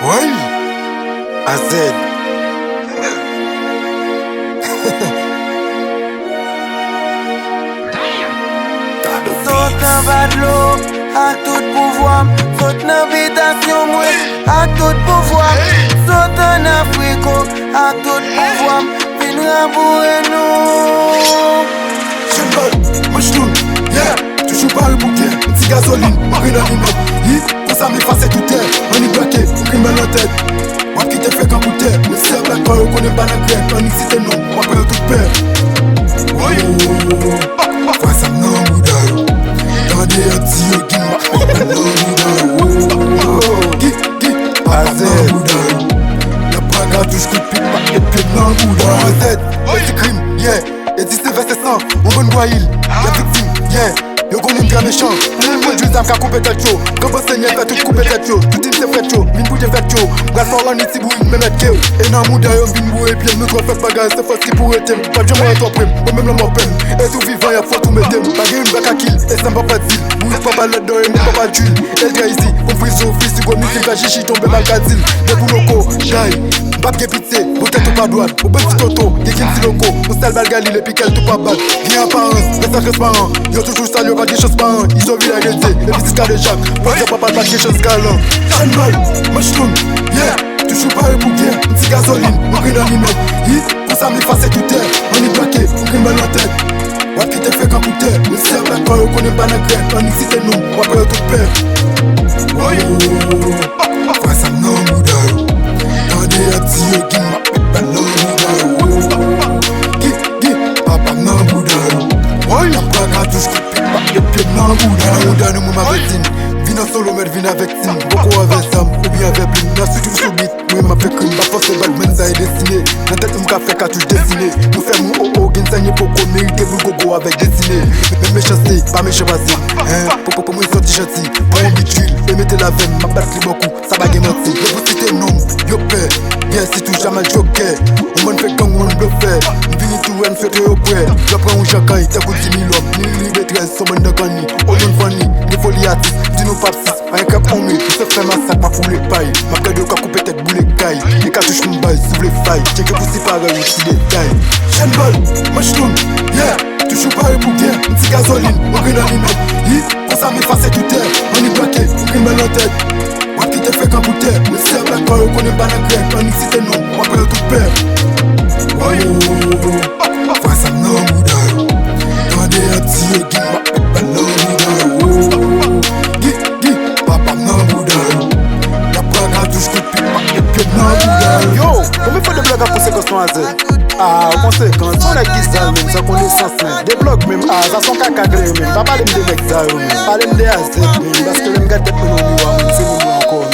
Oui, AZ. Saute en bas de l'eau, à tout pouvoir. Saute en habitation, moi, à tout pouvoir. Saute en Afrique, à tout pouvoir. Viens rembourrer nous. J'aime moi j'tourne, yeah. Toujours pareil pour guerre, petit gasoline, marine dans l'image. Pour ça m'effacer tout terre, on est braqué, on crime dans la tête. Moi qui te fait comme bouteille, le ciel black boy, on connaît pas la crête. On excite non, on va tout peur. Oui, faut ça m'en bouddha. Dans des petits qui m'appellent bouddha. Qui, AZ, la braga touche coup de pipe, et puis dans bouddha. AZ, petit crime, yeah. Et 17 verset 100, on va nous il. La victime, yeah. Yo gon moun gran méchant, moun juiz am ka couper tête yo. Quand vous seigneur fait tout couper tête yo. Tout c'est fait yo, min bouge fait yo. Bras fort en iti bou, me mettre keo. Et nan mouda yo bin bou et puis nous trop fait bagage, c'est force qui pourrait t'aimer. Pas de moi toi prime, ou même la mort peine. Et tout vivant y'a faut tout mettre. Pas une bac à kill, et ça m'a pas de deal. Bouge pas balle dedans et mon papa d'huile. El Gaïzi, on frise au fils, go musique à chichi tomber mal gadil. Des bouloko, jaille. Bab ge pitié, ou tête ou pas douane. Ou ben petit toto, ge kim si loco. Ou sel balgali, les piquels tout pas balle. Rien apparence, mais ça transparent. Yo toujours sale, yo pas de choses parents. Ils ont vu la réalité, les visites de Jacques. Moi j'ai pas de quelque chose galant. J'aime mal, moi j'tourne, yeah. Toujours pareil pour guerre, petit gasoline, on crée dans l'image. Pour ça m'effacer tout terre, on est braqué, on crée dans la tête. Moi qui te fait comme bouteille, le ciel black boy, on connaît pas la crête. On excite non, on va perdre tout peur. Oh, faut ça m'en bouddha. Dans des petits qui m'appellent bouddha. Qui, papa m'en bouddha. La braga touche coup de pipe, et puis dans bouddha. Nous m'a vétine, vin en solo, mais vin avec Tim. Beaucoup avec Sam, ou bien avec Blim. La suite du sous-beat, moi m'a fait crime. Pas forcément Batman, ça est destiné. La tête m'a fait qu'à touche dessiné. Nous fait mon oh-oh, gain saigné pour qu'on mérite pour gogo avec dessiné. Mais méchanceté, pas méchant passé. Pour moi, ils sont gentil. Pour un bituile, et mettez la veine, m'a battu beaucoup. Ça va gagner menti. Le vous citez nom, yo père. Bien, si tout jamais le joker. On m'en fait gang, on le fait. Vini tout, on fait au près. J'apprends un chacaille, t'as coûté 10 000 hommes. Ni maîtresse, son bon de gagner. On donne fanny, des folies artistes. Dis-nous pas 6, un cap en mille. Se fait massacre, pas pour les pailles. Ma gueule de cas couper tête, boule caille. Les cartouches m'baille, s'ouvre les failles. Check que vous c'est pareil, aussi détail. J'aime balle, moi j'tourne, yeah. Toujours pareil pour guerre, petit gasoline, on crée dans l'image. Pour ça m'effacer tout terre, on est braqué, on crée dans la tête. Moi qui te fait comme bouteille, le ciel black boy, on connaît pas la crête. On excite non, on va perdre tout peur. Oh, faut ça m'en bouddha. Dans des petits qui m'appellent bouddha. Qui, papa m'en bouddha. La braga touche coup de pipe, et puis dans bouddha. Yo, comment il faut des blagues à conséquences à Z? Ah, conséquences, on a qui ça même, ça connaissance même. Des blogs même, ah, ça sont caca gré même. Pas parler de mecs ça même. Parler de AZ même, parce que le gars de mon c'est mon encore.